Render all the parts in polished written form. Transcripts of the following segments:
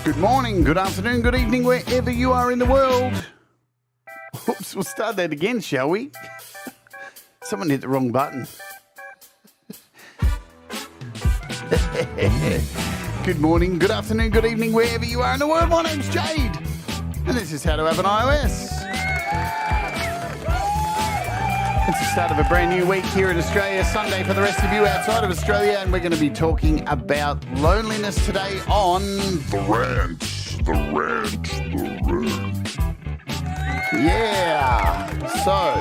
Good morning, good afternoon, good evening, wherever you are in the world. Oops, we'll start that again, shall we? Someone hit the wrong button. Good morning, good afternoon, good evening, wherever you are in the world. My name's Jade, and this is How to Have an iOS. It's the start of a brand new week here in Australia, Sunday for the rest of you outside of Australia, and we're going to be talking about loneliness today on The Rant. Yeah. So,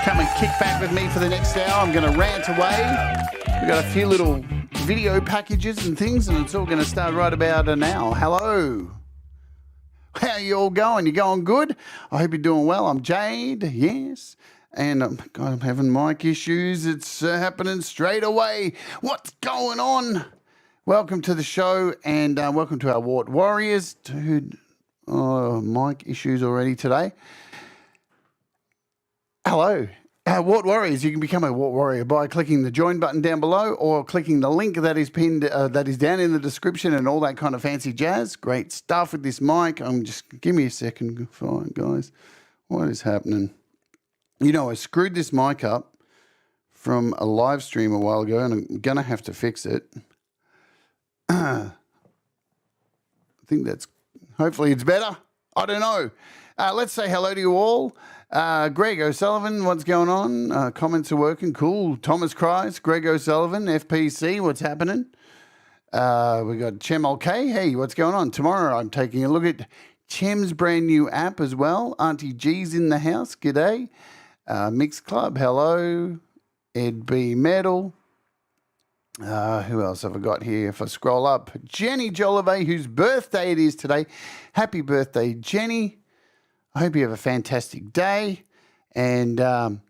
come and kick back with me for the next hour. I'm going to rant away. We've got a few little video packages and things, and it's all going to start right about now. Hello. How are you all going? You going good? I hope you're doing well. I'm Jade, yes. And God, I'm having mic issues. It's happening straight away. What's going on? Welcome to the show, and welcome to our Wart Warriors. Dude, mic issues already today. Hello. Wart Warriors, you can become a Wart Warrior by clicking the join button down below or clicking the link that is pinned, that is down in the description and all that kind of fancy jazz. Great stuff with this mic. Give me a second. Fine, guys. What is happening? You know, I screwed this mic up from a live stream a while ago, and I'm going to have to fix it. I think hopefully it's better. I don't know. Let's say hello to you all. Greg O'Sullivan, what's going on? Comments are working. Cool. Thomas Cries, Greg O'Sullivan, FPC, what's happening? We got Chem OK. Hey, what's going on? Tomorrow I'm taking a look at Chem's brand new app as well. Auntie G's in the house. G'day. Mixed Club, hello. Ed B. Metal. Who else have I got here? If I scroll up, Jenny Jolivet, whose birthday it is today. Happy birthday, Jenny. I hope you have a fantastic day. And I'm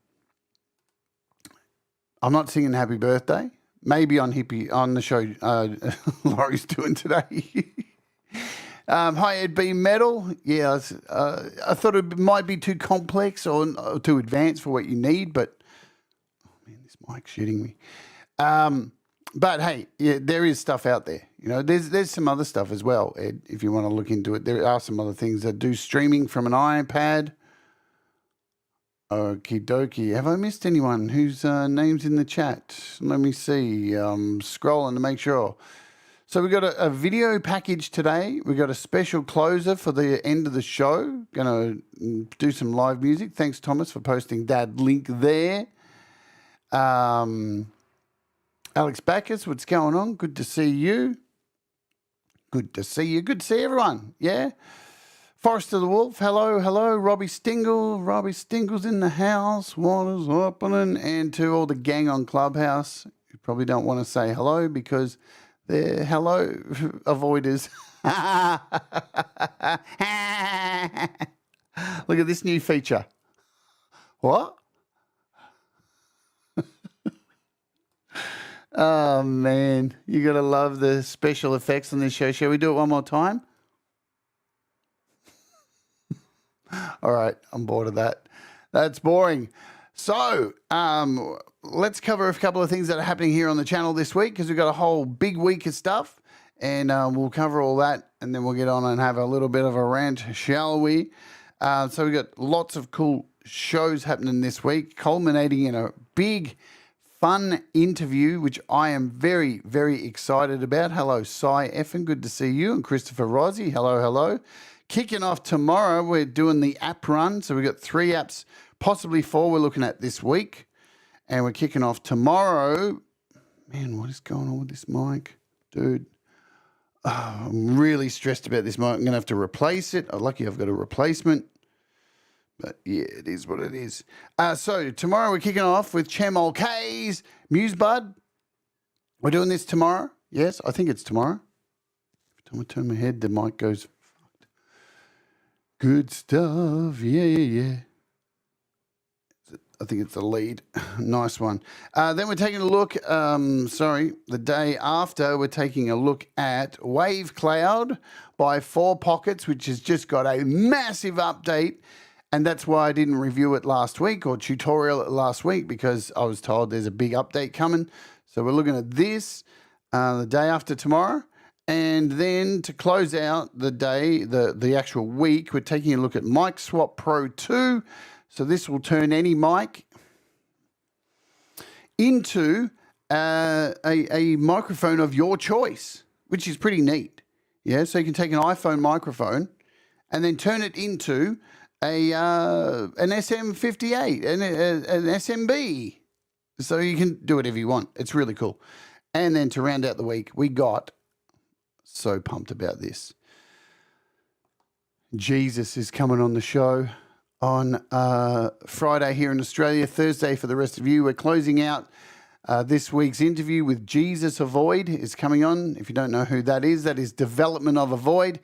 not singing happy birthday. Maybe on the show Laurie's doing today. Hi, Ed B. Metal. Yeah, I thought it might be too complex or too advanced for what you need, but oh man, this mic's shitting me. But hey, yeah, there is stuff out there. You know, there's some other stuff as well, Ed, if you want to look into it. There are some other things that do streaming from an iPad. Okie dokie. Have I missed anyone whose name's in the chat? Let me see. Scrolling to make sure. So we've got a video package today. We've got a special closer for the end of the show. Going to do some live music. Thanks, Thomas, for posting that link there. Alex Backus, what's going on? Good to see you. Good to see you. Good to see everyone. Yeah. Forrest of the Wolf, hello. Robbie Stingle. Robbie Stingle's in the house. What is happening? And to all the gang on Clubhouse, you probably don't want to say hello because they're hello avoiders. Look at this new feature. What? Oh, man. You got to love the special effects on this show. Shall we do it one more time? All right. I'm bored of that. That's boring. So, let's cover a couple of things that are happening here on the channel this week because we've got a whole big week of stuff, and we'll cover all that, and then we'll get on and have a little bit of a rant, shall we? So we've got lots of cool shows happening this week, culminating in a big, fun interview, which I am very, very excited about. Hello, Cy Effin, good to see you, and Christopher Rossi, hello. Kicking off tomorrow, we're doing the app run, so we've got 3 apps, possibly 4 we're looking at this week. And we're kicking off tomorrow. Man, what is going on with this mic? Dude, I'm really stressed about this mic. I'm going to have to replace it. I'm lucky I've got a replacement. But yeah, it is what it is. So tomorrow we're kicking off with Chem K's Muse Bud. We're doing this tomorrow. Yes, I think it's tomorrow. Every time I turn my head, the mic goes fucked. Good stuff. Yeah. I think it's the lead. Nice one. Then we're taking a look, the day after, we're taking a look at Wave Cloud by 4 Pockets, which has just got a massive update. And that's why I didn't review it last week or tutorial it last week, because I was told there's a big update coming. So we're looking at this the day after tomorrow. And then to close out the day, the actual week, we're taking a look at Mic Swap Pro 2. So this will turn any mic into a microphone of your choice, which is pretty neat. Yeah, so you can take an iPhone microphone and then turn it into an SM58, an SMB. So you can do whatever you want. It's really cool. And then to round out the week, we got, so pumped about this, Jesus is coming on the show on Friday here in Australia, Thursday for the rest of you. We're closing out this week's interview with Jesus Avoid is coming on. If you don't know who that is Development of Avoid.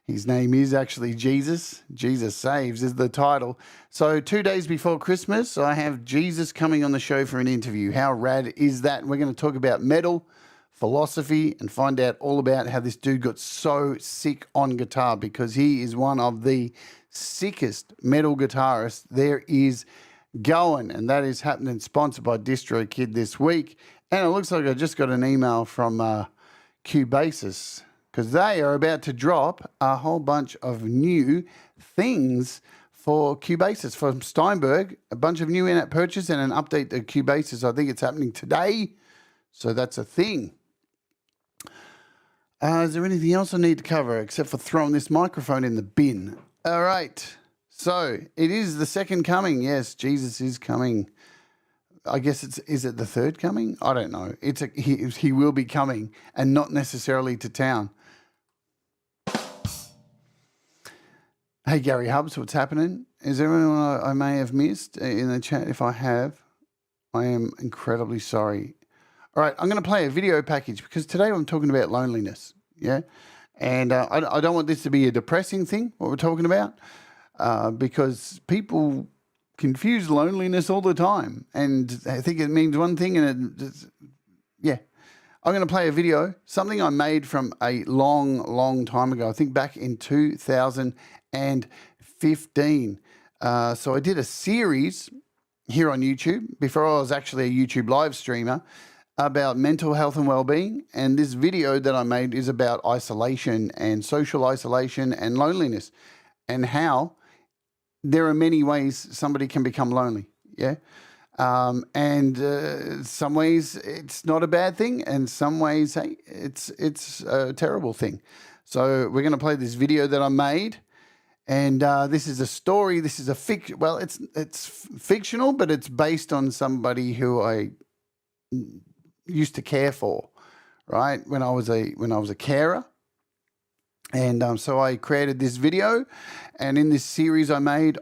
His name is actually Jesus. Jesus Saves is the title. So 2 days before Christmas, I have Jesus coming on the show for an interview. How rad is that? We're going to talk about metal, philosophy, and find out all about how this dude got so sick on guitar, because he is one of the sickest metal guitarists there is going. And that is happening, sponsored by DistroKid this week. And it looks like I just got an email from Cubasis, because they are about to drop a whole bunch of new things for Cubasis from Steinberg, a bunch of new in-app purchase and an update to Cubasis. I think it's happening today, so that's a thing. Is there anything else I need to cover except for throwing this microphone in the bin? All right, so it is the second coming. Yes, Jesus is coming. I guess is it the third coming? I don't know. He will be coming, and not necessarily to town. Hey, Gary Hubs, what's happening? Is there anyone I may have missed in the chat? If I have, I am incredibly sorry. All right, I'm going to play a video package because today I'm talking about loneliness, yeah? And I don't want this to be a depressing thing, what we're talking about, because people confuse loneliness all the time and I think it means one thing and yeah. I'm going to play a video, something I made from a long time ago, I think back in 2015. So I did a series here on YouTube before I was actually a YouTube live streamer about mental health and well-being. And this video that I made is about isolation and social isolation and loneliness and how there are many ways somebody can become lonely. Yeah. Some ways it's not a bad thing, and some ways, hey, it's a terrible thing. So we're going to play this video that I made, and this is a story. This is it's fictional, but it's based on somebody who I used to care for, right? When I was a carer. And so I created this video, and in this series I made,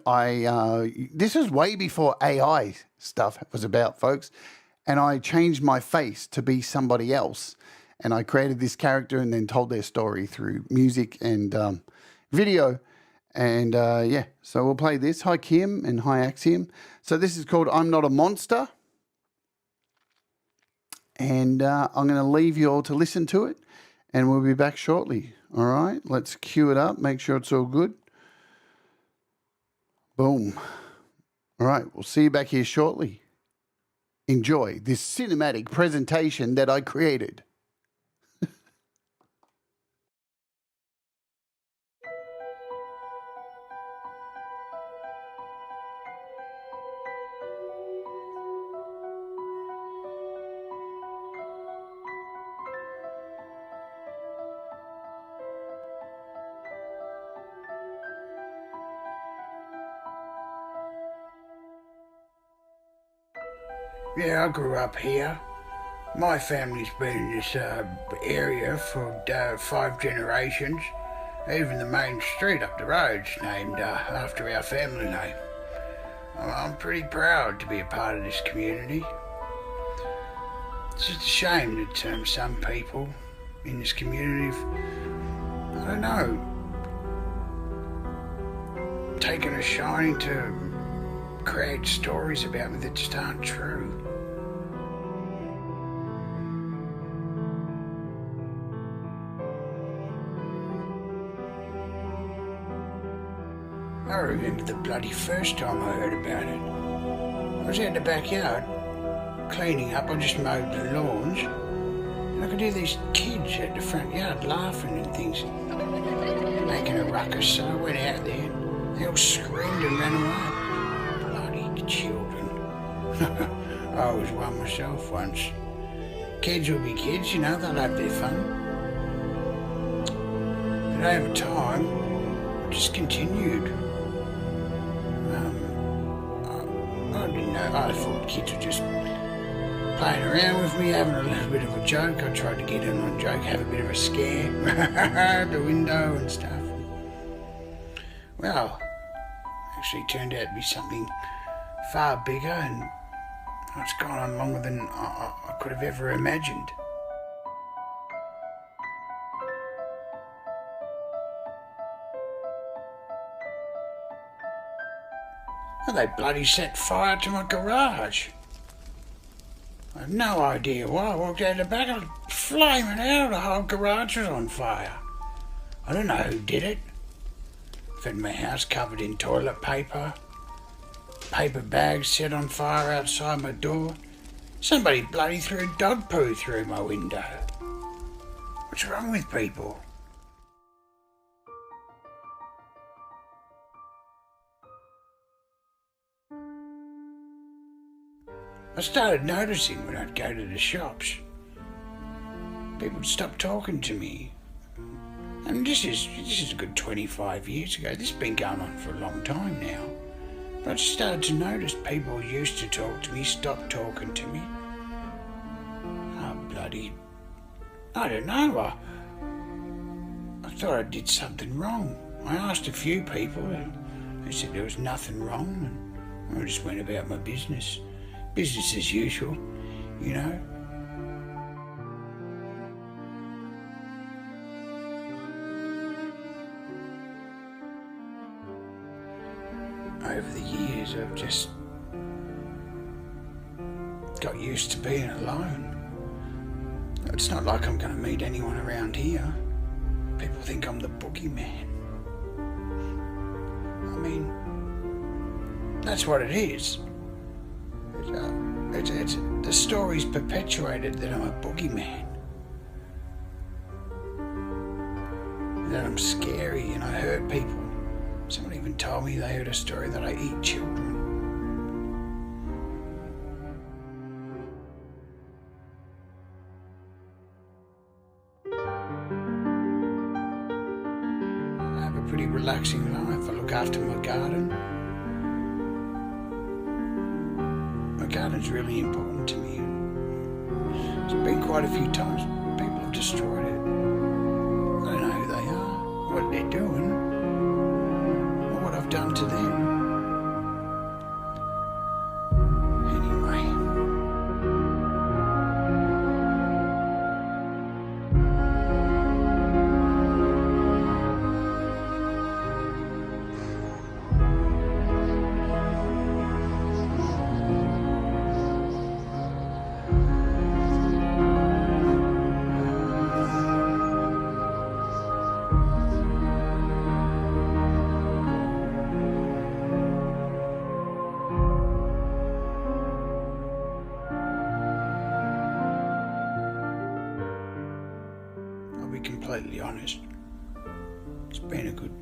this was way before AI stuff was about, folks, and I changed my face to be somebody else, and I created this character and then told their story through music and video, and yeah, so we'll play this. Hi Kim and hi Axiom. So this is called I'm Not a Monster, and I'm going to leave you all to listen to it, and we'll be back shortly. All right, let's cue it up, make sure it's all good. Boom. All right, we'll see you back here shortly. Enjoy this cinematic presentation that I created. Yeah, I grew up here. My family's been in this area for 5 generations. Even the main street up the road's named after our family name. I'm pretty proud to be a part of this community. It's just a shame that some people in this community, I don't know, taken a shining to create stories about me that just aren't true. I remember the bloody first time I heard about it. I was out in the backyard cleaning up. I just mowed the lawns, and I could hear these kids at the front yard laughing and things, making a ruckus. So I went out there. They all screamed and ran away. Bloody children. I was one myself once. Kids will be kids, you know, they'll have their fun. But over time, I just continued. I didn't know. I thought kids were just playing around with me, having a little bit of a joke. I tried to get in on a joke, have a bit of a scare at the window and stuff. Well, actually turned out to be something far bigger, and it's gone on longer than I could have ever imagined. Well, they bloody set fire to my garage. I have no idea why. I walked out the back, I was flaming out, the whole garage was on fire. I don't know who did it. I've had my house covered in toilet paper, paper bags set on fire outside my door. Somebody bloody threw dog poo through my window. What's wrong with people? I started noticing when I'd go to the shops, people would stop talking to me. And this is a good 25 years ago. This has been going on for a long time now. But I just started to notice people who used to talk to me stopped talking to me. Oh, bloody... I don't know. I thought I did something wrong. I asked a few people and they said there was nothing wrong, and I just went about my business. Business as usual, you know. Over the years, I've just got used to being alone. It's not like I'm going to meet anyone around here. People think I'm the boogeyman. I mean, that's what it is. The story's perpetuated that I'm a boogeyman. That I'm scary and I hurt people. Someone even told me they heard a story that I eat children. I have a pretty relaxing life. I look after my garden. My garden's really important to me. It's been quite a few times people have destroyed it. I don't know who they are, what they're doing, or what I've done to them. Anyway. Completely honest, it's been a good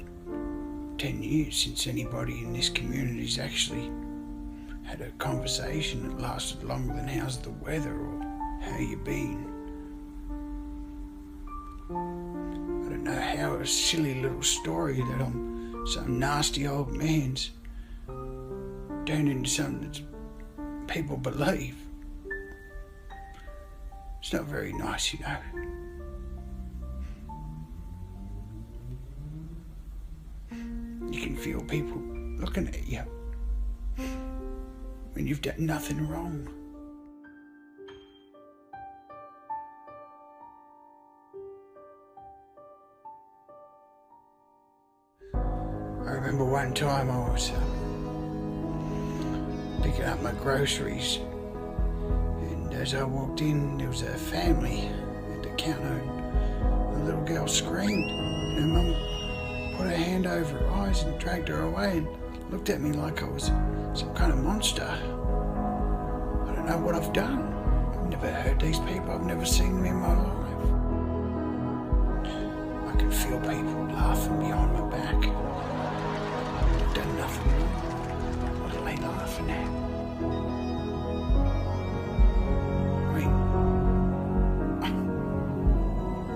10 years since anybody in this community's actually had a conversation that lasted longer than how's the weather or how you been. I don't know how a silly little story that I'm some nasty old man's turned into something that people believe. It's not very nice, you know. You can feel people looking at you when you've done nothing wrong. I remember one time I was picking up my groceries, and as I walked in, there was a family at the counter, and the little girl screamed, and her mum put her hand over her eyes and dragged her away and looked at me like I was some kind of monster. I don't know what I've done. I've never heard these people. I've never seen them in my life. I can feel people laughing behind my back. I've done nothing wrong. What are they laughing at? I mean,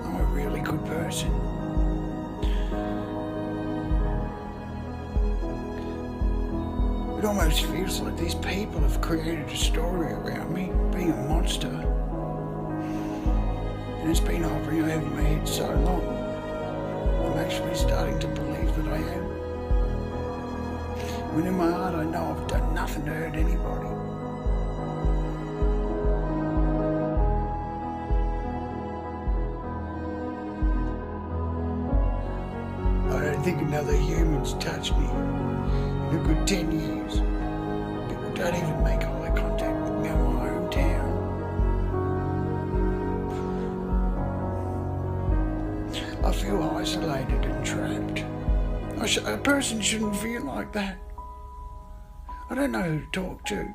I'm a really good person. It almost feels like these people have created a story around me being a monster. And it's been hovering over my head so long, I'm actually starting to believe that I am. When in my heart I know I've done nothing to hurt anybody. I don't think another human's touched me in a good 10 years. People don't even make eye contact with me in my hometown. I feel isolated and trapped. A person shouldn't feel like that. I don't know who to talk to.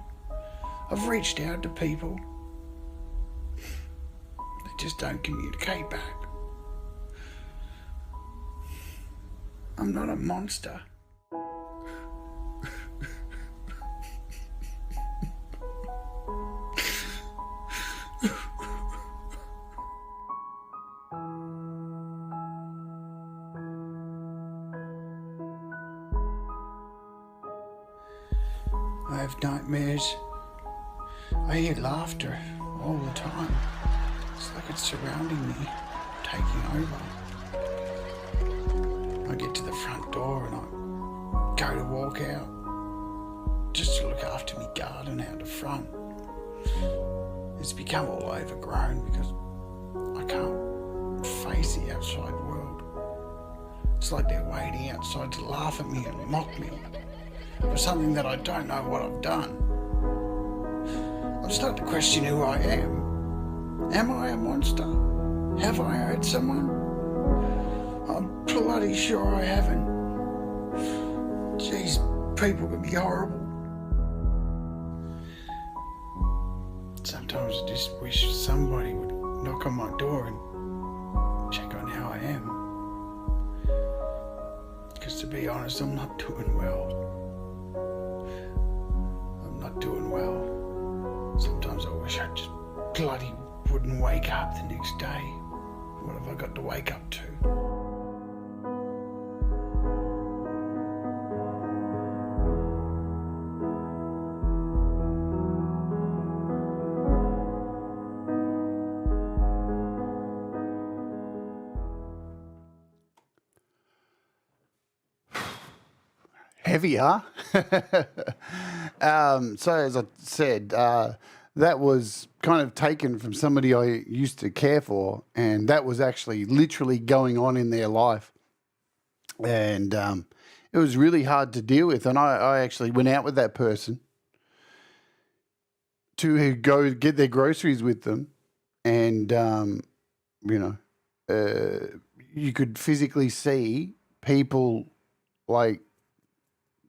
I've reached out to people. They just don't communicate back. I'm not a monster. I have nightmares. I hear laughter all the time. It's like it's surrounding me, taking over. I get to the front door and I go to walk out just to look after me garden out the front. It's become all overgrown because I can't face the outside world. It's like they're waiting outside to laugh at me and mock me for something that I don't know what I've done. I'm starting to question who I am. Am I a monster? Have I hurt someone? I'm bloody sure I haven't. Jeez, people can be horrible. Sometimes I just wish somebody would knock on my door and check on how I am. Because to be honest, I'm not doing well. I'm not doing well. Sometimes I wish I just bloody wouldn't wake up the next day. What have I got to wake up to? Heavy, huh? So as I said, that was kind of taken from somebody I used to care for, and that was actually literally going on in their life. And it was really hard to deal with. And I actually went out with that person to go get their groceries with them. And, you could physically see people like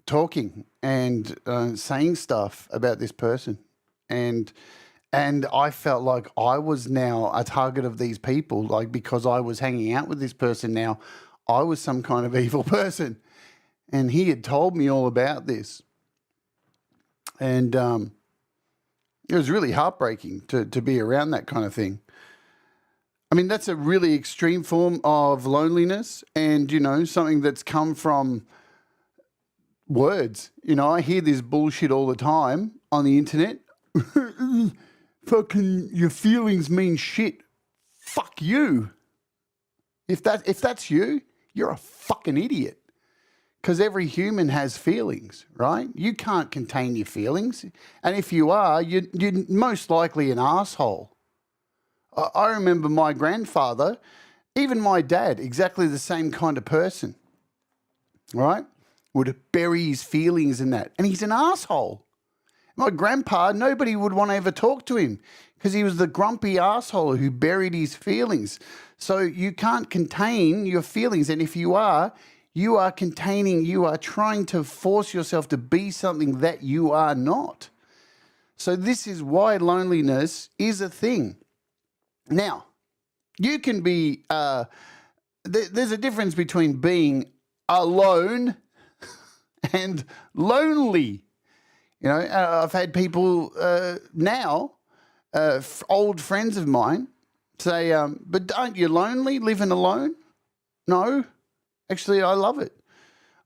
talking and saying stuff about this person. And I felt like I was now a target of these people, like because I was hanging out with this person now, I was some kind of evil person. And he had told me all about this. And it was really heartbreaking to be around that kind of thing. I mean, that's a really extreme form of loneliness and, something that's come from words. I hear this bullshit all the time on the internet. Fucking your feelings mean shit. Fuck you. If that's you, you're a fucking idiot. Because every human has feelings, right? You can't contain your feelings. And if you are, you're most likely an asshole. I remember my grandfather, even my dad, exactly the same kind of person, right? Would bury his feelings in that. And he's an asshole. My grandpa, nobody would want to ever talk to him because he was the grumpy asshole who buried his feelings. So you can't contain your feelings. And if you are, You are containing, you are trying to force yourself to be something that you are not. So this is why loneliness is a thing. Now, you can be, there's a difference between being alone and lonely. You know, I've had people now, old friends of mine, say, but aren't you lonely living alone? No, actually, I love it.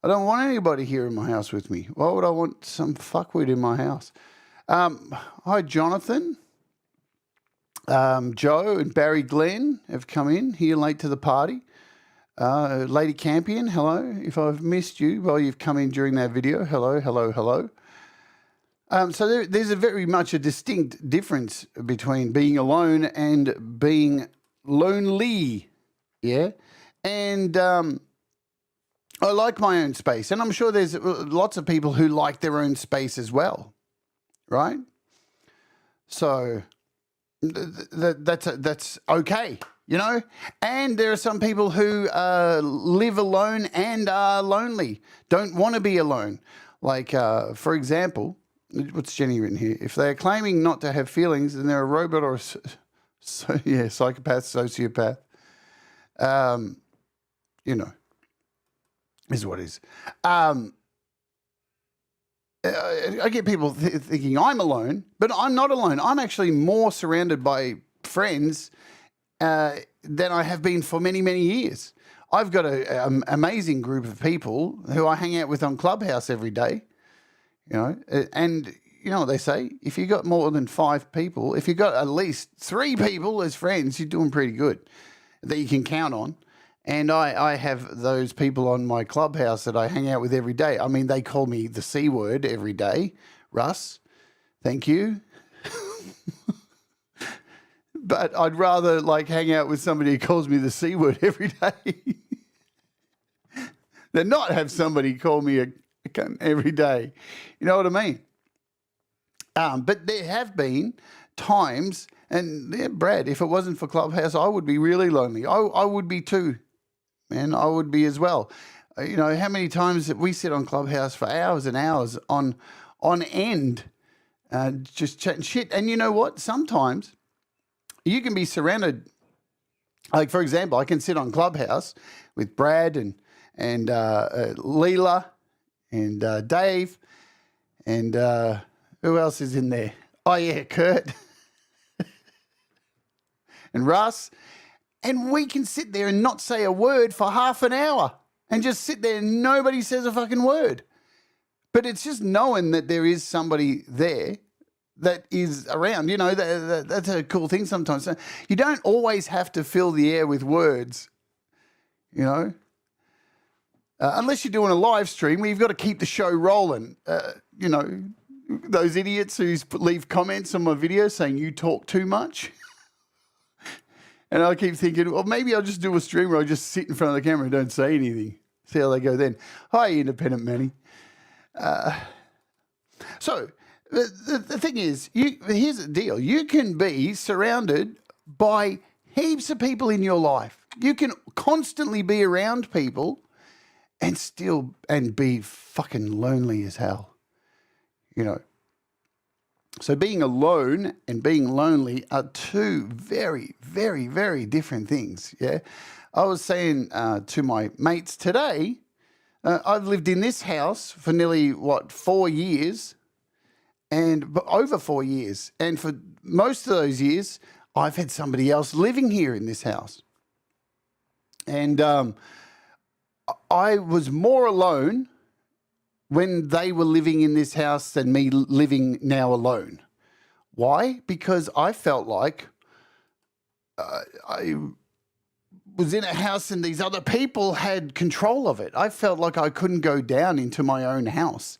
I don't want anybody here in my house with me. Why would I want some fuckwit in my house? Hi, Jonathan. Joe and Barry Glenn have come in here late to the party. Lady Campion, hello. If I've missed you while you've come in during that video, hello, hello, hello. So there's a very much a distinct difference between being alone and being lonely, yeah? And I like my own space, and I'm sure there's lots of people who like their own space as well, right? So that's okay, you know? And there are some people who live alone and are lonely, don't want to be alone. Like, for example, what's Jenny written here? If they're claiming not to have feelings, then they're a robot or psychopath, sociopath. You know, is what is. I get people thinking I'm alone, but I'm not alone. I'm actually more surrounded by friends than I have been for many, many years. I've got an amazing group of people who I hang out with on Clubhouse every day. You know, and you know what they say? If you got more than 5 people, if you got at least 3 people as friends, you're doing pretty good that you can count on. And I have those people on my Clubhouse that I hang out with every day. I mean, they call me the C word every day. Russ, thank you. But I'd rather like hang out with somebody who calls me the C word every day than not have somebody call me a cunt every day. You know what I mean? But there have been times, and yeah, Brad, if it wasn't for Clubhouse, I would be really lonely. I would be too, man. I would be as well. You know, how many times that we sit on Clubhouse for hours and hours on end, just chatting shit. And you know what? Sometimes you can be surrounded. Like, for example, I can sit on Clubhouse with Brad and Leela and Dave and who else is in there? Oh, yeah, Kurt and Russ. And we can sit there and not say a word for half an hour and just sit there and nobody says a fucking word. But it's just knowing that there is somebody there that is around. You know, that's a cool thing sometimes. So you don't always have to fill the air with words, you know. Unless you're doing a live stream where you've got to keep the show rolling. You know, those idiots who leave comments on my videos saying you talk too much. And I keep thinking, well, maybe I'll just do a stream where I just sit in front of the camera and don't say anything. See how they go then. Hi, Independent Manny. So the thing is, here's the deal. You can be surrounded by heaps of people in your life. You can constantly be around people and be fucking lonely as hell, you know. So being alone and being lonely are two very, very, very different things, yeah. I was saying to my mates today, I've lived in this house for nearly, 4 years, over 4 years. And for most of those years, I've had somebody else living here in this house. And I was more alone when they were living in this house than me living now alone. Why? Because I felt like I was in a house and these other people had control of it. I felt like I couldn't go down into my own house.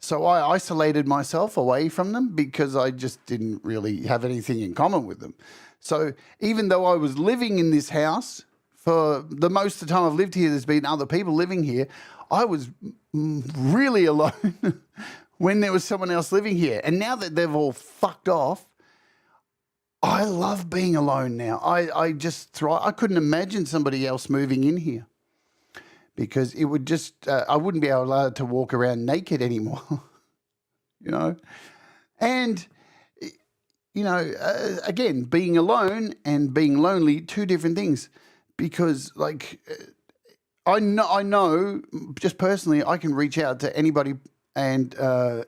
So I isolated myself away from them because I just didn't really have anything in common with them. So even though I was living in this house, for the most of the time I've lived here, there's been other people living here, I was really alone when there was someone else living here. And now that they've all fucked off, I love being alone now. I just thrive. I couldn't imagine somebody else moving in here because it would just, I wouldn't be allowed to walk around naked anymore, you know. And, you know, again, being alone and being lonely, two different things, because like I know just personally, I can reach out to anybody, and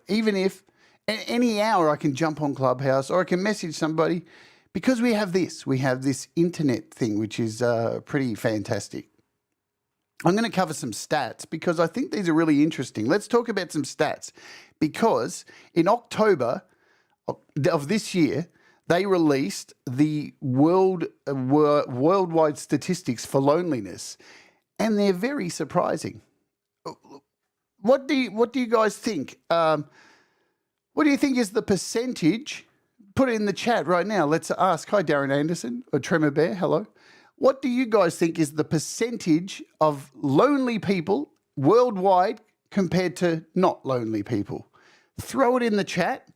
even if any hour I can jump on Clubhouse or I can message somebody, because we have this internet thing, which is pretty fantastic. I'm going to cover some stats because I think these are really interesting. Let's talk about some stats, because in October of this year, they released the worldwide statistics for loneliness, and they're very surprising. What do you guys think? What do you think is the percentage? Put it in the chat right now. Let's ask. Hi, Darren Anderson or Tremor Bear. Hello. What do you guys think is the percentage of lonely people worldwide compared to not lonely people? Throw it in the chat.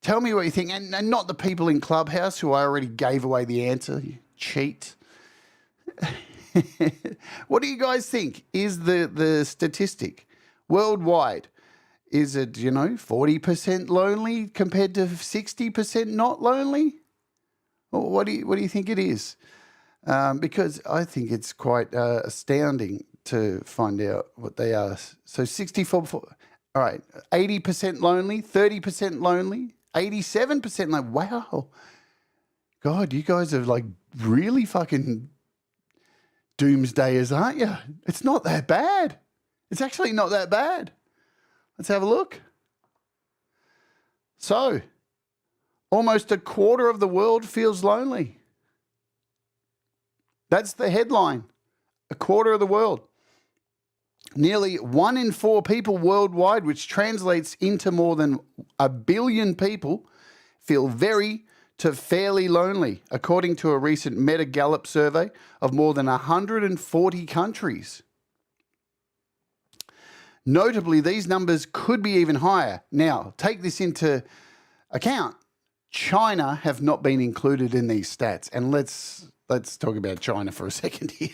Tell me what you think. And not the people in Clubhouse who I already gave away the answer. You cheat. What do you guys think is the statistic worldwide? Is it, 40% lonely compared to 60% not lonely? Or what do you think it is? Because I think it's quite astounding to find out what they are. So 64, all right, 80% lonely, 30% lonely, 87% like, wow. God, you guys are like really fucking doomsdayers, aren't you? It's not that bad. It's actually not that bad. Let's have a look. So, almost a quarter of the world feels lonely. That's the headline. A quarter of the world. Nearly 1 in 4 people worldwide, which translates into more than 1 billion people, feel very to fairly lonely, according to a recent Meta Gallup survey of more than 140 countries. Notably, these numbers could be even higher. Now, take this into account. China have not been included in these stats. And let's talk about China for a second here.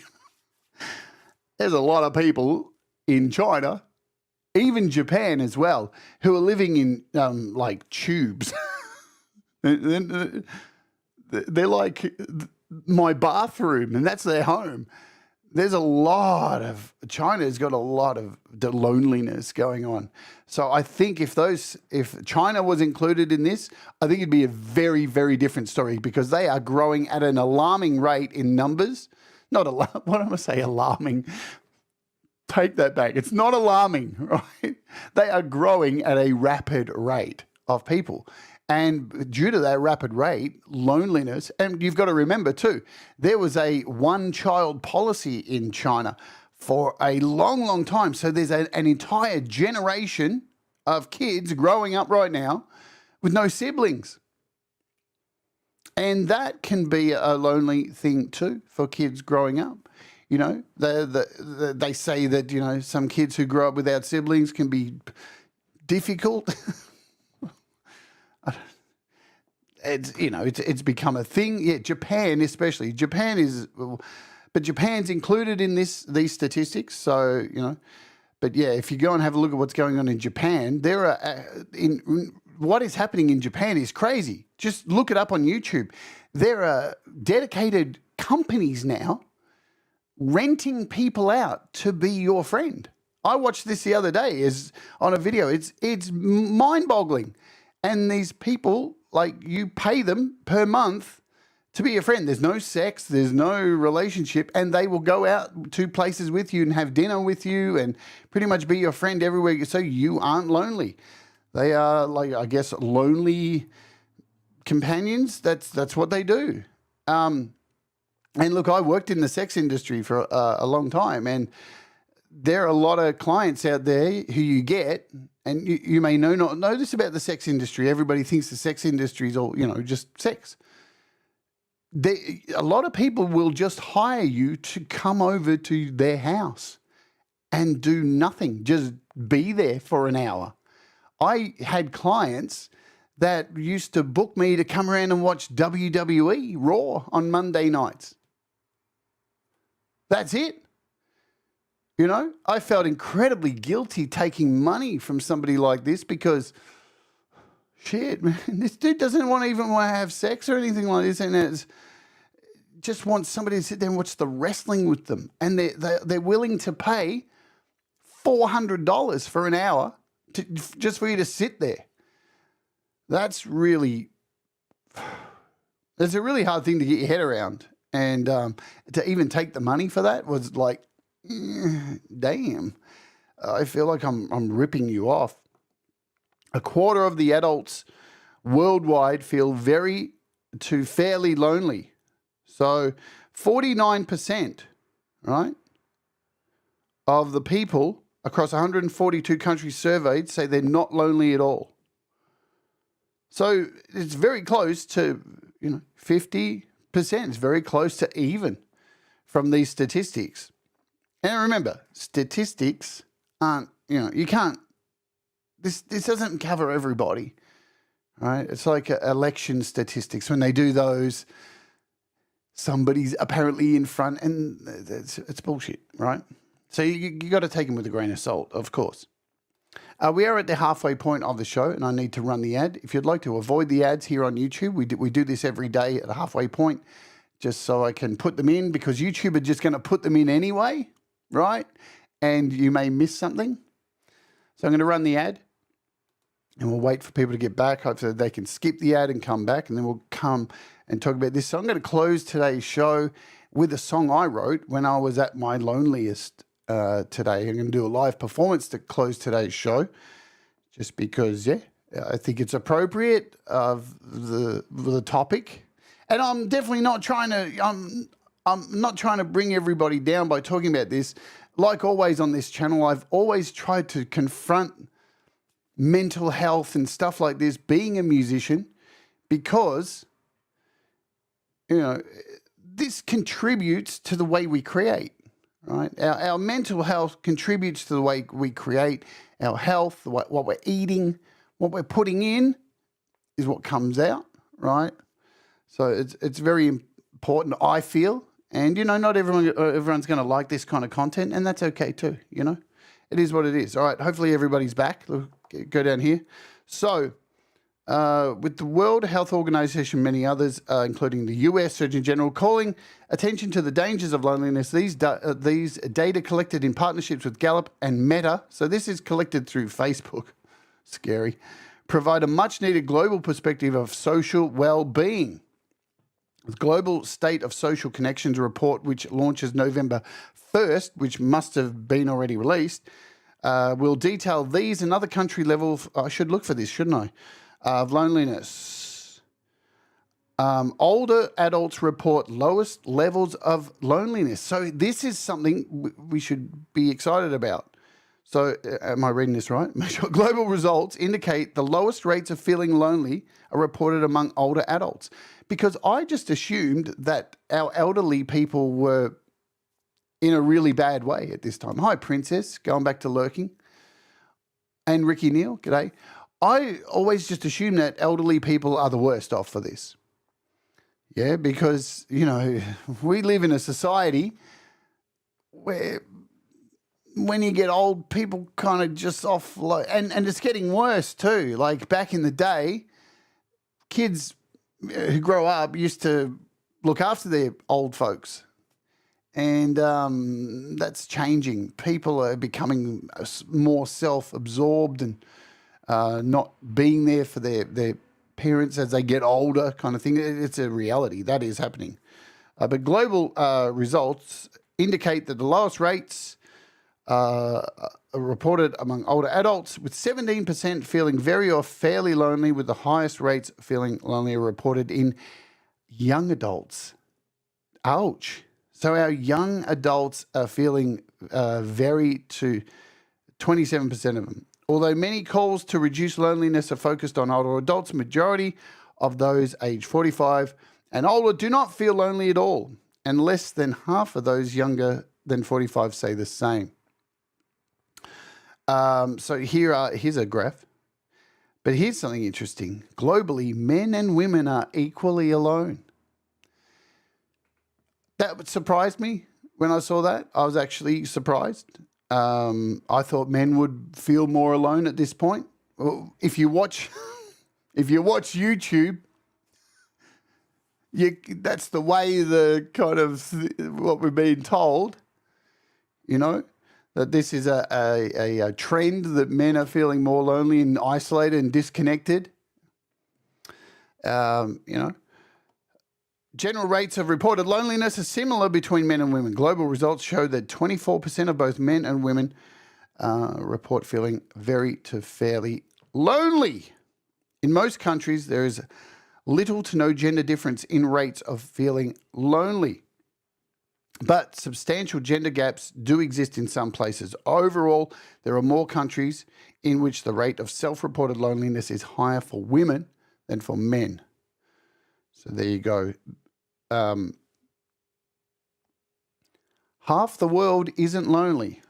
There's a lot of people in China, even Japan as well, who are living in like tubes. They're like my bathroom, and that's their home. There's a lot of, China's got a lot of the loneliness going on. So I think if China was included in this, I think it'd be a very, very different story, because they are growing at an alarming rate in numbers. What am I saying? Alarming. Take that back. It's not alarming, right? They are growing at a rapid rate of people. And due to that rapid rate, loneliness, and you've got to remember too, there was a one-child policy in China for a long, long time. So there's an entire generation of kids growing up right now with no siblings. And that can be a lonely thing too for kids growing up. They say that, some kids who grow up without siblings can be difficult. It's become a thing. Yeah, Japan especially. Japan's included in these statistics. So, but yeah, if you go and have a look at what's going on in Japan, there are what is happening in Japan is crazy. Just look it up on YouTube. There are dedicated companies now renting people out to be your friend. I watched this the other day on a video. It's mind-boggling. And these people, like, you pay them per month to be your friend. There's no sex, there's no relationship, and they will go out to places with you and have dinner with you and pretty much be your friend everywhere, so you aren't lonely. They are, like, I guess, lonely companions. That's what they do. And look, I worked in the sex industry for a long time, and there are a lot of clients out there who you get, and you may not know this about the sex industry. Everybody thinks the sex industry is all, just sex. A lot of people will just hire you to come over to their house and do nothing, just be there for an hour. I had clients that used to book me to come around and watch WWE Raw on Monday nights. That's it. You know, I felt incredibly guilty taking money from somebody like this because, shit, man, this dude doesn't even want to have sex or anything like this, and just wants somebody to sit there and watch the wrestling with them, and they're willing to pay $400 for an hour just for you to sit there. That's a really hard thing to get your head around, and to even take the money for that was like, damn. I feel like I'm ripping you off. A quarter of the adults worldwide feel fairly lonely. So 49%, right, of the people across 142 countries surveyed say they're not lonely at all. So it's very close to, 50%. It's very close to even from these statistics. And remember, statistics aren't, you can't, this doesn't cover everybody, right? It's like election statistics. When they do those, somebody's apparently in front, and it's bullshit, right? So you got to take them with a grain of salt, of course. We are at the halfway point of the show, and I need to run the ad. If you'd like to avoid the ads here on YouTube, we do this every day at a halfway point, just so I can put them in, because YouTube are just going to put them in anyway, right? And you may miss something. So I'm going to run the ad, and we'll wait for people to get back. Hopefully they can skip the ad and come back, and then we'll come and talk about this. So I'm going to close today's show with a song I wrote when I was at my loneliest today. I'm going to do a live performance to close today's show, just because, I think it's appropriate of the topic. And I'm definitely not trying to, I'm not trying to bring everybody down by talking about this. Like always on this channel, I've always tried to confront mental health and stuff like this, being a musician, because, this contributes to the way we create, right? Our mental health contributes to the way we create. Our health, what we're eating, what we're putting in is what comes out, right? So it's very important, I feel. And, not everyone's going to like this kind of content, and that's okay too, It is what it is. All right, hopefully everybody's back. Look, go down here. So, with the World Health Organization, many others, including the US Surgeon General, calling attention to the dangers of loneliness, these data collected in partnerships with Gallup and Meta, so this is collected through Facebook, scary, provide a much-needed global perspective of social well-being. The Global State of Social Connections report, which launches November 1st, which must have been already released, will detail these and other country level, I should look for this, shouldn't I, of loneliness. Older adults report lowest levels of loneliness. So this is something we should be excited about. So am I reading this right? Global results indicate the lowest rates of feeling lonely are reported among older adults, because I just assumed that our elderly people were in a really bad way at this time. Hi, Princess, going back to lurking. And Ricky Neal, g'day. I always just assume that elderly people are the worst off for this. Yeah, because, we live in a society where when you get old, people kind of just offload. And it's getting worse too. Like back in the day, kids who grow up used to look after their old folks. And that's changing. People are becoming more self-absorbed and not being there for their parents as they get older, kind of thing. It's a reality. That is happening. But global results indicate that the lowest rates are reported among older adults, with 17% feeling very or fairly lonely, with the highest rates feeling lonely are reported in young adults. Ouch. So our young adults are feeling very to 27% of them. Although many calls to reduce loneliness are focused on older adults, majority of those aged 45 and older do not feel lonely at all, and less than half of those younger than 45 say the same. So here's a graph. But here's something interesting. Globally, men and women are equally alone. That surprised me when I saw that. I was actually surprised. I thought men would feel more alone at this point. Well, if you watch, if you watch YouTube, that's the way what we're being told. That this is a trend that men are feeling more lonely and isolated and disconnected. General rates of reported loneliness are similar between men and women. Global results show that 24% of both men and women report feeling very to fairly lonely. In most countries, there is little to no gender difference in rates of feeling lonely. But substantial gender gaps do exist in some places. Overall, there are more countries in which the rate of self-reported loneliness is higher for women than for men. So there you go. Half the world isn't lonely.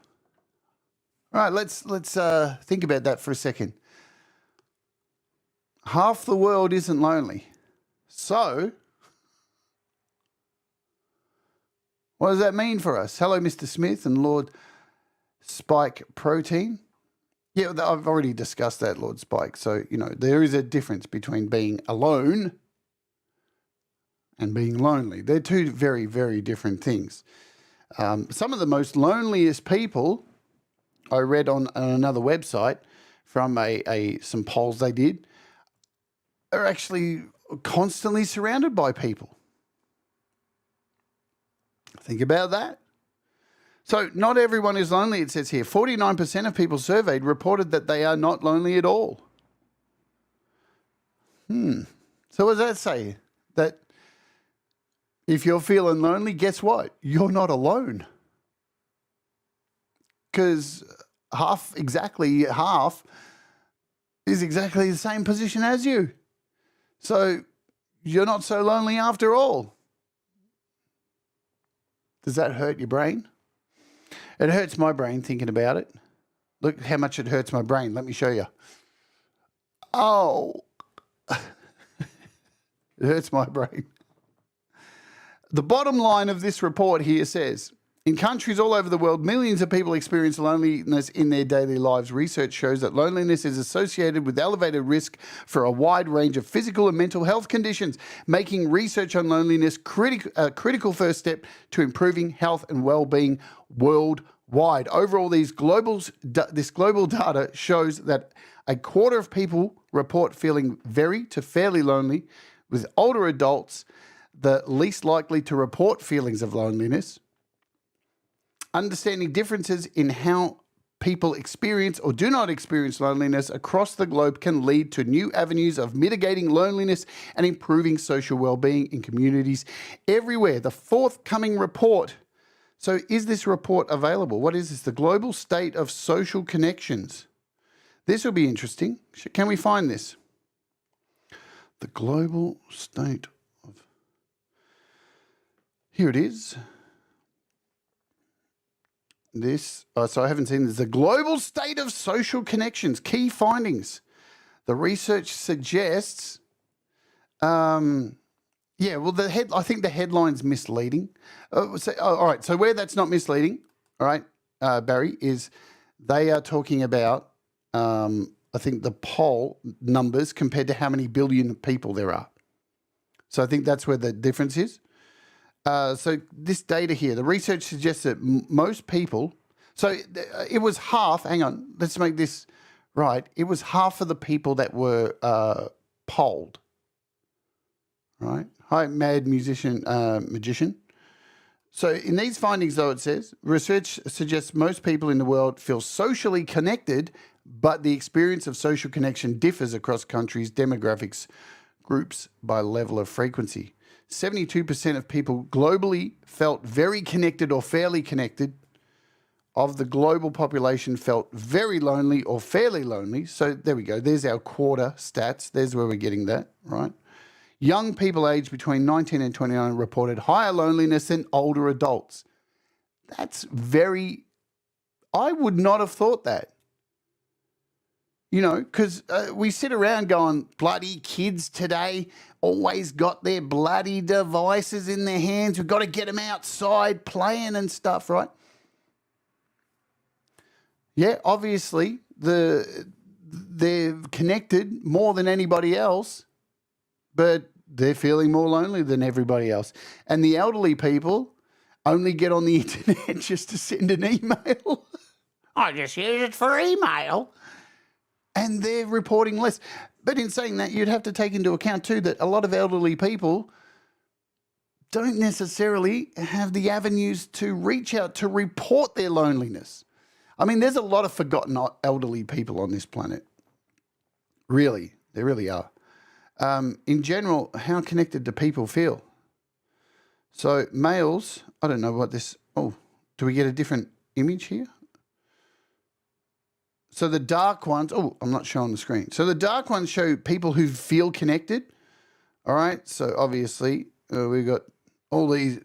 All right, let's think about that for a second. Half the world isn't lonely. So, what does that mean for us? Hello, Mr. Smith and Lord Spike Protein. Yeah, I've already discussed that, Lord Spike. So, there is a difference between being alone and being lonely. They're two very, very different things. Some of the most loneliest people I read on another website from some polls they did are actually constantly surrounded by people. Think about that. So not everyone is lonely, it says here. 49% of people surveyed reported that they are not lonely at all. So what does that say? That if you're feeling lonely, guess what? You're not alone. Because exactly half is exactly the same position as you. So you're not so lonely after all. Does that hurt your brain? It hurts my brain thinking about it. Look how much it hurts my brain. Let me show you. Oh, it hurts my brain. The bottom line of this report here says, in countries all over the world, millions of people experience loneliness in their daily lives. Research shows that loneliness is associated with elevated risk for a wide range of physical and mental health conditions, making research on loneliness a critical first step to improving health and well-being worldwide. Overall, this global data shows that a quarter of people report feeling very to fairly lonely, with older adults the least likely to report feelings of loneliness. Understanding differences in how people experience or do not experience loneliness across the globe can lead to new avenues of mitigating loneliness and improving social well-being in communities everywhere. The forthcoming report. So is this report available? What is this? The Global State of Social Connections. This will be interesting. Can we find this? The Global State of... Here it is. So I haven't seen this. The Global State of Social Connections, key findings. The research suggests, I think the headline's misleading. All right, so where that's not misleading, all right, Barry, is they are talking about, I think, the poll numbers compared to how many billion people there are. So I think that's where the difference is. So this data here, the research suggests that most people, so it was half, hang on, let's make this right. It was half of the people that were polled, right? Hi, mad magician. So in these findings, though, it says, research suggests most people in the world feel socially connected, but the experience of social connection differs across countries, demographics, groups by level of frequency. 72% of people globally felt very connected or fairly connected. Of the global population felt very lonely or fairly lonely. So there we go. There's our quarter stats. There's where we're getting that, right? Young people aged between 19 and 29 reported higher loneliness than older adults. That's I would not have thought that. Because we sit around going, bloody kids today always got their bloody devices in their hands. We've got to get them outside playing and stuff, right? Yeah, obviously they're connected more than anybody else, but they're feeling more lonely than everybody else. And the elderly people only get on the internet just to send an email. I just use it for email. And they're reporting less. But in saying that, you'd have to take into account too that a lot of elderly people don't necessarily have the avenues to reach out to report their loneliness. I mean, there's a lot of forgotten elderly people on this planet. Really, there really are. In general, how connected do people feel? So males, I don't know what this, oh, do we get a different image here? So the dark ones, oh, I'm not showing the screen. So the dark ones show people who feel connected. All right, so obviously we've got all these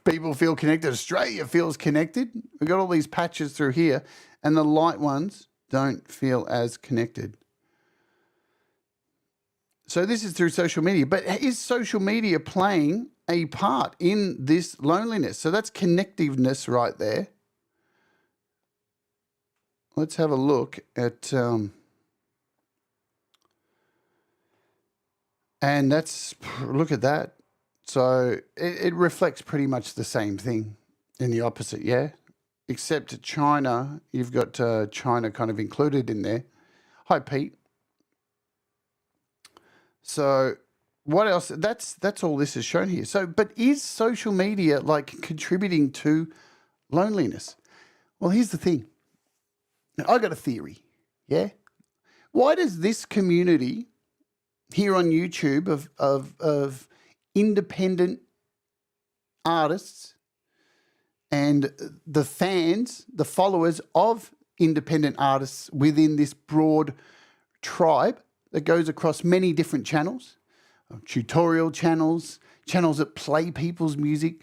people feel connected. Australia feels connected. We've got all these patches through here, and the light ones don't feel as connected. So this is through social media. But is social media playing a part in this loneliness? So that's connectiveness right there. Let's have a look at, and look at that. So it reflects pretty much the same thing in the opposite, yeah? Except China, you've got China kind of included in there. Hi, Pete. So what else? That's all this is shown here. So, but is social media like contributing to loneliness? Well, here's the thing. I got a theory, yeah? Why does this community here on YouTube of independent artists and the fans, the followers of independent artists within this broad tribe that goes across many different channels, tutorial channels, channels that play people's music,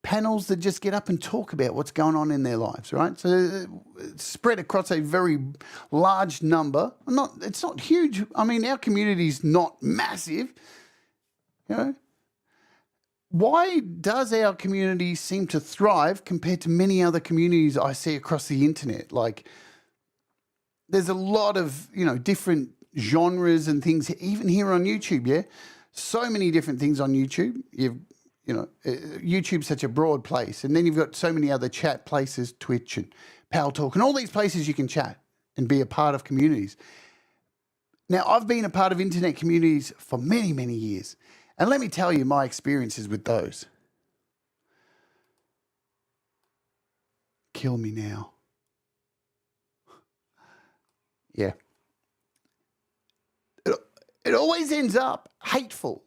panels that just get up and talk about what's going on in their lives, right? So it's spread across a very large number. It's not huge. I mean, our community's not massive, you know. Why does our community seem to thrive compared to many other communities I see across the internet? Like, there's a lot of, different genres and things, even here on YouTube, yeah? So many different things on YouTube. YouTube's such a broad place. And then you've got so many other chat places, Twitch and Pal Talk, and all these places you can chat and be a part of communities. Now, I've been a part of internet communities for many, many years. And let me tell you my experiences with those. Kill me now. Yeah. It always ends up hateful.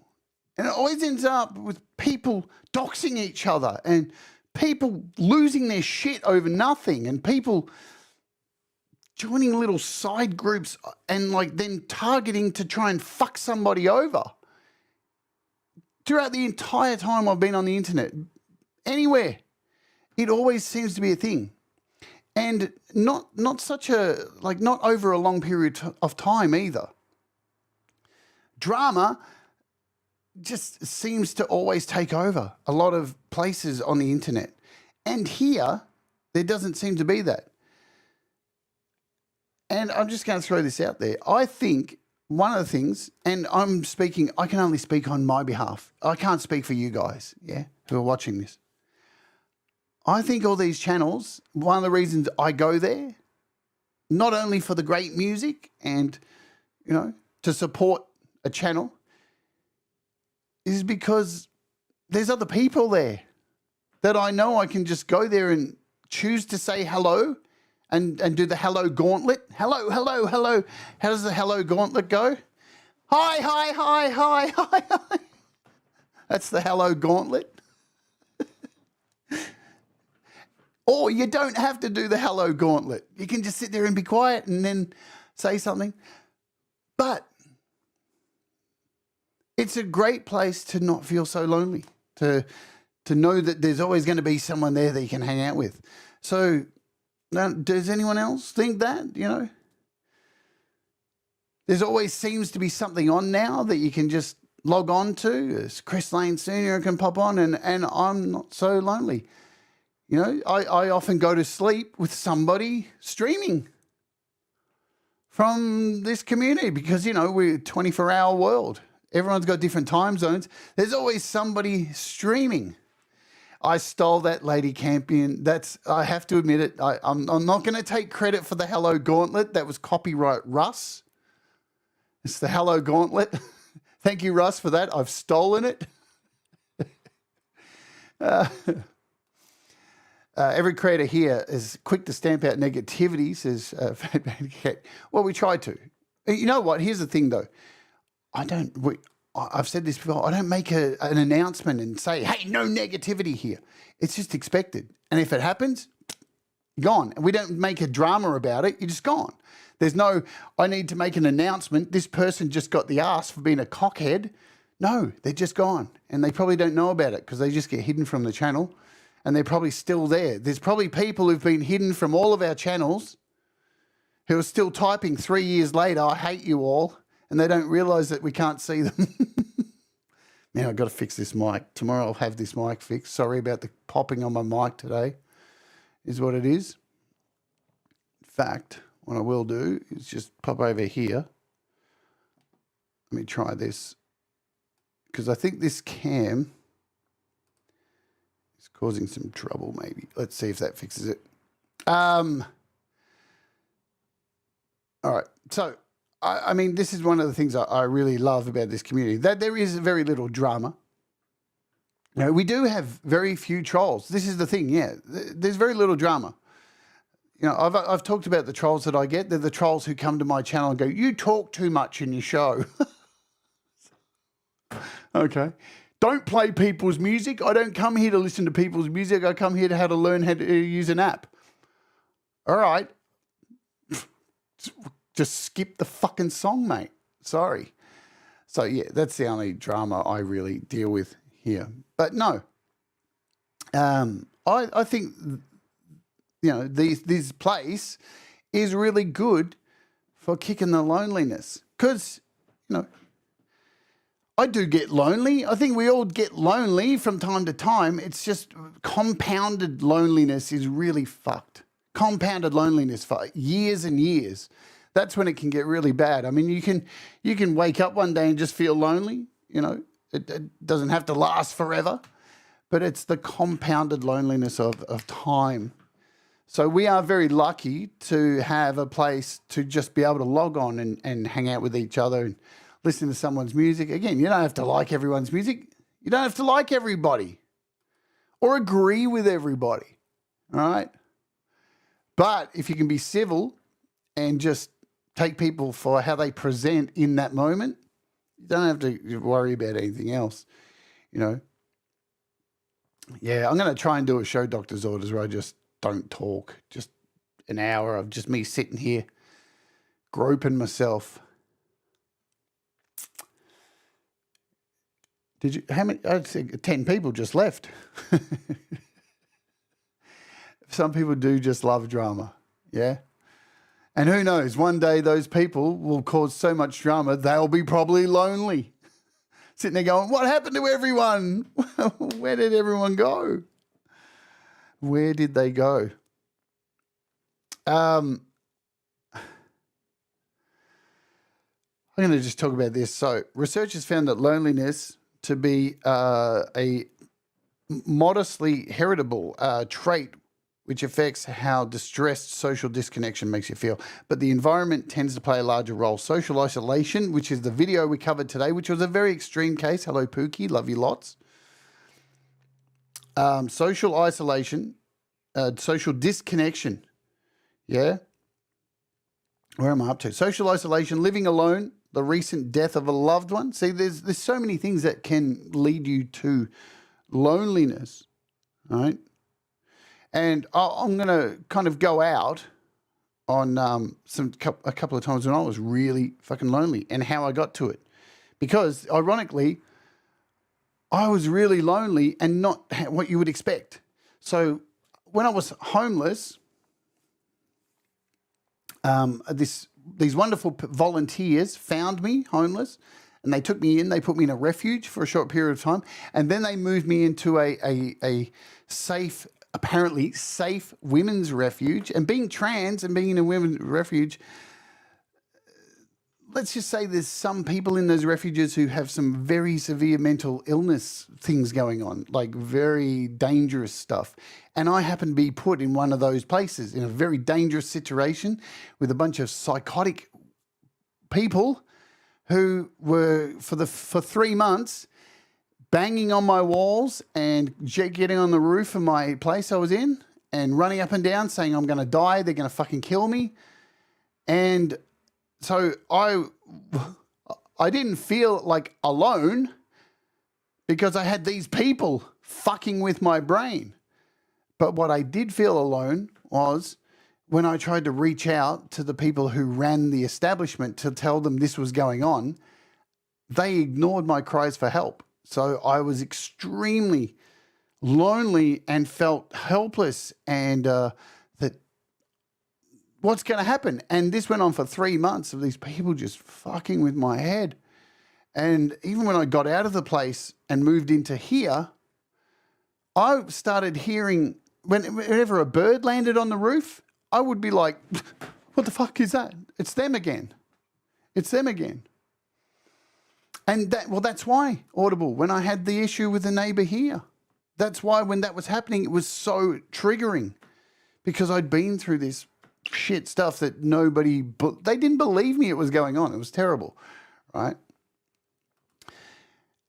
And it always ends up with people doxing each other and people losing their shit over nothing and people joining little side groups and then targeting to try and fuck somebody over. Throughout the entire time I've been on the internet, anywhere, it always seems to be a thing. And not over a long period of time either. Drama just seems to always take over a lot of places on the internet. And here, there doesn't seem to be that. And I'm just going to throw this out there. I think one of the things, and I can only speak on my behalf. I can't speak for you guys, yeah, who are watching this. I think all these channels, one of the reasons I go there, not only for the great music and, to support a channel, is because there's other people there that I know I can just go there and choose to say hello and do the hello gauntlet. Hello, hello, hello. How does the hello gauntlet go? Hi, hi, hi, hi, hi, hi. That's the hello gauntlet. Or you don't have to do the hello gauntlet. You can just sit there and be quiet and then say something. But it's a great place to not feel so lonely, to know that there's always going to be someone there that you can hang out with. So now, does anyone else think that, There's always seems to be something on now that you can just log on to. Chris Lane Sr. can pop on and I'm not so lonely. You know, I often go to sleep with somebody streaming from this community because, you know, we're a 24-hour world. Everyone's got different time zones. There's always somebody streaming. I stole that Lady Campion. I have to admit it. I'm not going to take credit for the Hello Gauntlet. That was copyright Russ. It's the Hello Gauntlet. Thank you, Russ, for that. I've stolen it. Every creator here is quick to stamp out negativity, says Fat Baby Cat. Well, we try to. You know what? Here's the thing, though. I've said this before. I don't make an announcement and say, hey, no negativity here. It's just expected. And if it happens, gone. And we don't make a drama about it. You're just gone. There's no, I need to make an announcement. This person just got the ass for being a cockhead. No, they're just gone. And they probably don't know about it because they just get hidden from the channel. And they're probably still there. There's probably people who've been hidden from all of our channels who are still typing 3 years later, I hate you all. And they don't realise that we can't see them. Man, I've got to fix this mic. Tomorrow I'll have this mic fixed. Sorry about the popping on my mic today, is what it is. In fact, what I will do is just pop over here. Let me try this. Because I think this cam is causing some trouble maybe. Let's see if that fixes it. All right, so... I mean, this is one of the things I really love about this community, that there is very little drama. You know, we do have very few trolls. This is the thing, yeah. There's very little drama. You know, I've talked about the trolls that I get. They're the trolls who come to my channel and go, you talk too much in your show. Okay. Don't play people's music. I don't come here to listen to people's music. I come here to learn how to use an app. All right. Just skip the fucking song, mate. Sorry. So, yeah, that's the only drama I really deal with here. But no, I think, you know, this place is really good for kicking the loneliness. Because, you know, I do get lonely. I think we all get lonely from time to time. It's just compounded loneliness is really fucked. Compounded loneliness for years and years. That's when it can get really bad. I mean, you can wake up one day and just feel lonely. You know, it doesn't have to last forever, but it's the compounded loneliness of time. So we are very lucky to have a place to just be able to log on and hang out with each other and listen to someone's music. Again, you don't have to like everyone's music. You don't have to like everybody or agree with everybody. All right. But if you can be civil and just take people for how they present in that moment, you don't have to worry about anything else, you know. Yeah, I'm going to try and do a show doctor's orders where I just don't talk. Just an hour of just me sitting here groping myself. Did you, how many, I'd say 10 people just left. Some people do just love drama, yeah. And who knows, one day those people will cause so much drama, they'll be probably lonely. Sitting there going, what happened to everyone? Where did everyone go? Where did they go? I'm going to just talk about this. So research has found that loneliness to be a modestly heritable trait which affects how distressed social disconnection makes you feel. But the environment tends to play a larger role. Social isolation, which is the video we covered today, which was a very extreme case. Hello, Pookie. Love you lots. Social isolation, social disconnection. Yeah? Where am I up to? Social isolation, living alone, the recent death of a loved one. See, there's so many things that can lead you to loneliness, right? And I'm going to kind of go out on a couple of times when I was really fucking lonely and how I got to it. Because, ironically, I was really lonely and not what you would expect. So when I was homeless, these wonderful volunteers found me homeless and they took me in. They put me in a refuge for a short period of time. And then they moved me into a safe apparently safe women's refuge. And being trans and being in a women's refuge, let's just say there's some people in those refuges who have some very severe mental illness things going on, like very dangerous stuff. And I happen to be put in one of those places in a very dangerous situation with a bunch of psychotic people who were for 3 months banging on my walls and getting on the roof of my place I was in and running up and down saying, I'm going to die. They're going to fucking kill me. And so I didn't feel like alone because I had these people fucking with my brain. But what I did feel alone was when I tried to reach out to the people who ran the establishment to tell them this was going on, they ignored my cries for help. So I was extremely lonely and felt helpless and that what's going to happen? And this went on for 3 months of these people just fucking with my head. And even when I got out of the place and moved into here, I started hearing, whenever a bird landed on the roof, I would be like, what the fuck is that? It's them again. It's them again. And that's why, Audible, when I had the issue with the neighbor here, that's why when that was happening, it was so triggering because I'd been through this shit stuff that they didn't believe me it was going on. It was terrible, right?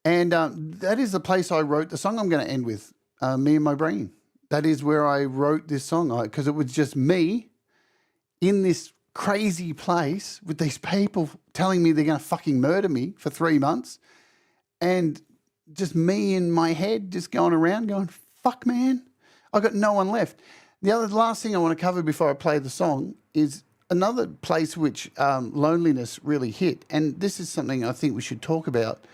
And that is the place I wrote the song I'm going to end with, Me and My Brain. That is where I wrote this song because it was just me in this crazy place with these people telling me they're going to fucking murder me for 3 months and just me in my head just going around going, fuck, man, I got no one left. The last thing I want to cover before I play the song is another place which loneliness really hit, and this is something I think we should talk about,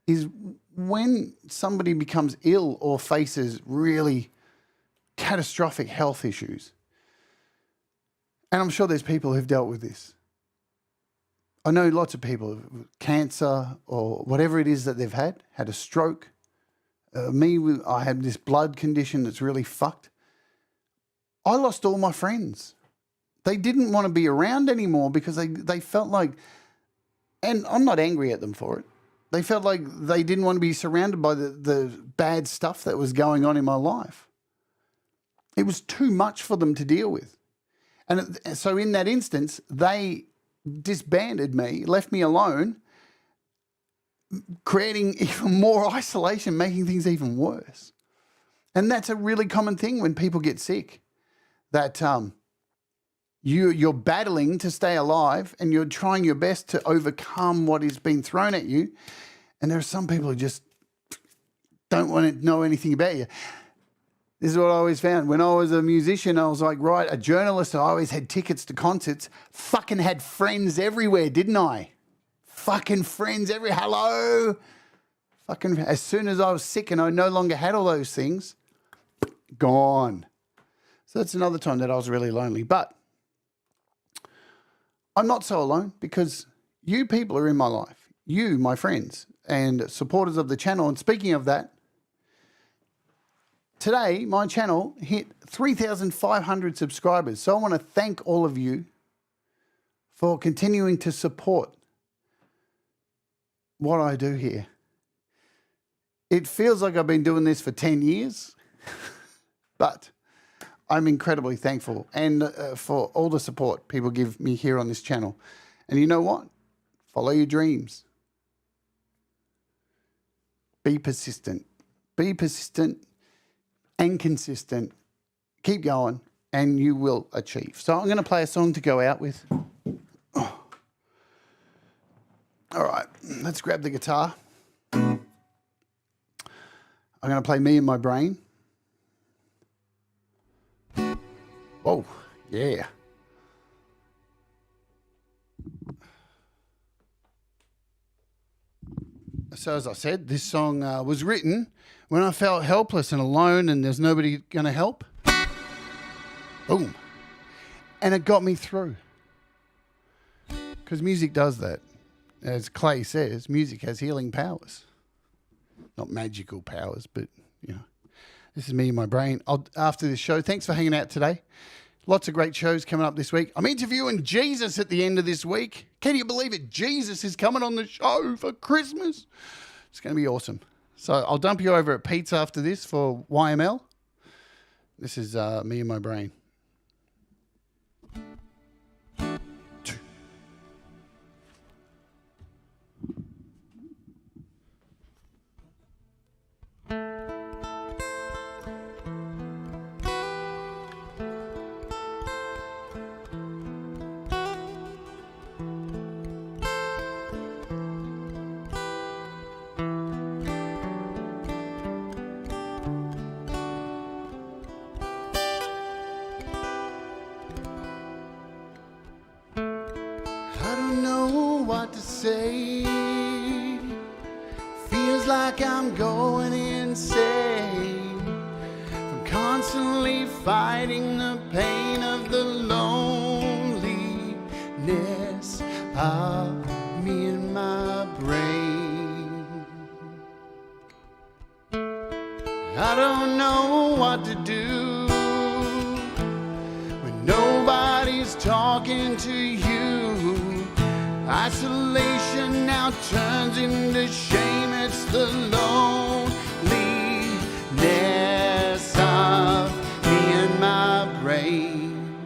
is when somebody becomes ill or faces really catastrophic health issues. And I'm sure there's people who've dealt with this. I know lots of people with cancer or whatever it is that they've had a stroke. I had this blood condition that's really fucked. I lost all my friends. They didn't want to be around anymore because they felt like, and I'm not angry at them for it, they felt like they didn't want to be surrounded by the bad stuff that was going on in my life. It was too much for them to deal with. And so in that instance, they disbanded me, left me alone, creating even more isolation, making things even worse. And that's a really common thing when people get sick, that you're battling to stay alive and you're trying your best to overcome what is being thrown at you. And there are some people who just don't want to know anything about you. This is what I always found. When I was a musician, I was like, right, a journalist, I always had tickets to concerts, fucking had friends everywhere, didn't I? Fucking friends everywhere. Hello. Fucking, as soon as I was sick and I no longer had all those things, gone. So that's another time that I was really lonely. But I'm not so alone because you people are in my life. You, my friends and supporters of the channel. And speaking of that, today, my channel hit 3,500 subscribers. So I want to thank all of you for continuing to support what I do here. It feels like I've been doing this for 10 years, but I'm incredibly thankful and for all the support people give me here on this channel. And you know what? Follow your dreams. Be persistent. Be persistent and consistent. Keep going and you will achieve. So I'm going to play a song to go out with. Oh. All right, let's grab the guitar. I'm going to play Me and My Brain. Oh, yeah. So as I said, this song was written when I felt helpless and alone and there's nobody going to help. Boom. And it got me through. Because music does that. As Clay says, music has healing powers. Not magical powers, but, you know, This is me and my brain. After this show, thanks for hanging out today. Lots of great shows coming up this week. I'm interviewing Jesus at the end of this week. Can you believe it? Jesus is coming on the show for Christmas. It's going to be awesome. So I'll dump you over at Pete's after this for YML. This is me and my brain. What to say, feels like I'm going insane. I'm constantly fighting the pain of the loneliness of me and my brain. I don't know what to do when nobody's talking to you. Isolation now turns into shame. It's the loneliness of me and my brain.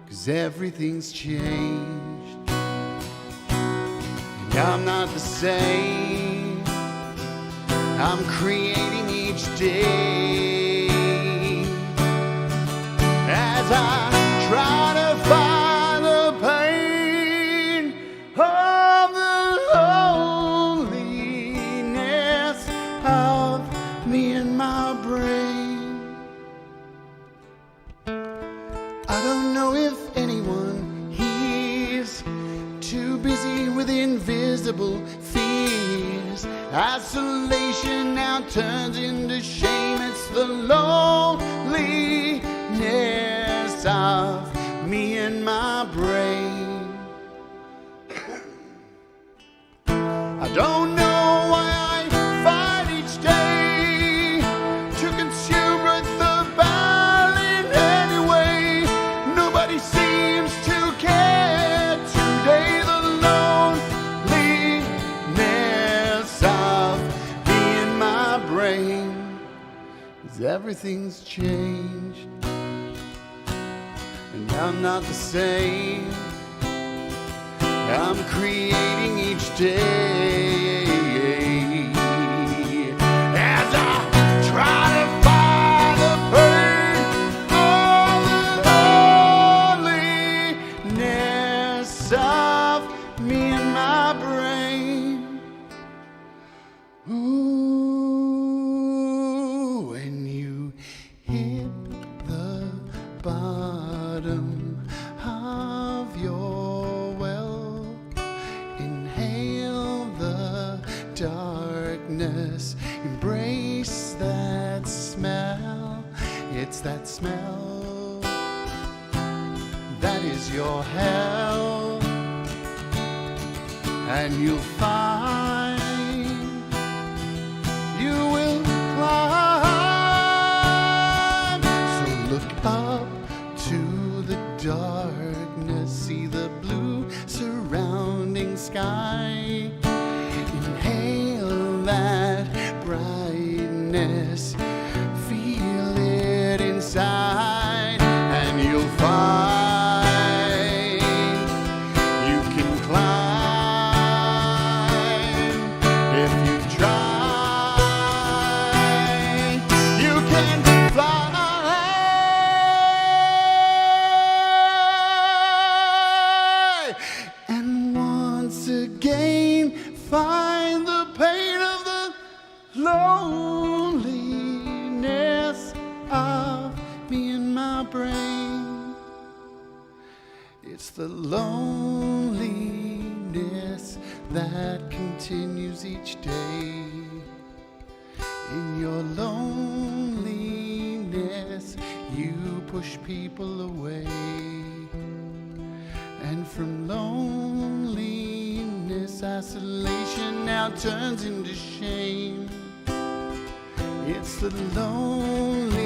'Cause everything's changed, and I'm not the same. I'm creating each day as I try to find invisible fears. Isolation now turns into shame. It's the loneliness of me and my brain. I don't know why I fight each day to consume the battle in any way. Nobody seems to care today. Everything's changed, and I'm not the same. I'm creating each day as I try to find the pain of the loneliness of me and my brain. Ooh. Bottom of your well, inhale the darkness, embrace that smell. It's that smell that is your hell, and you'll find you will climb. So look up to the darkness, see the blue surrounding sky. Inhale that brightness, feel it inside, and you'll find you can climb if you try. You can fly. Find the pain of the loneliness of me and my brain. It's the loneliness that continues each day. In your loneliness, you push people away. And from loneliness, isolation now turns into shame. It's the loneliness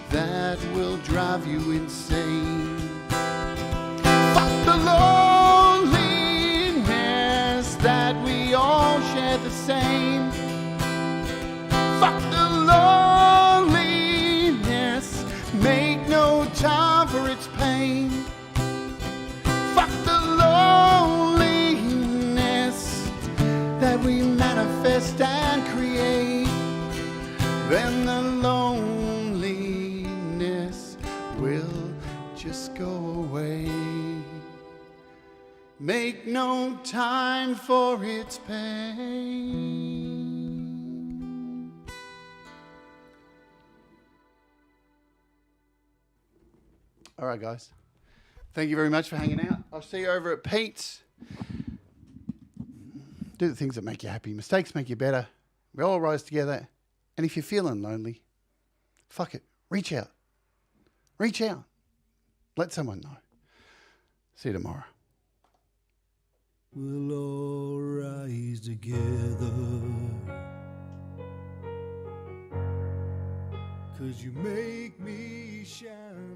that will drive you insane. Fuck the loneliness that we all share the same. Fuck the loneliness, make no time for its pain. Fuck the loneliness that we manifest and create. Then the loneliness will just go away. Make no time for its pain. All right, guys. Thank you very much for hanging out. I'll see you over at Pete's. Do the things that make you happy. Mistakes make you better. We all rise together. And if you're feeling lonely, fuck it. Reach out. Reach out. Let someone know. See you tomorrow. We'll all rise together, 'cause you make me shine.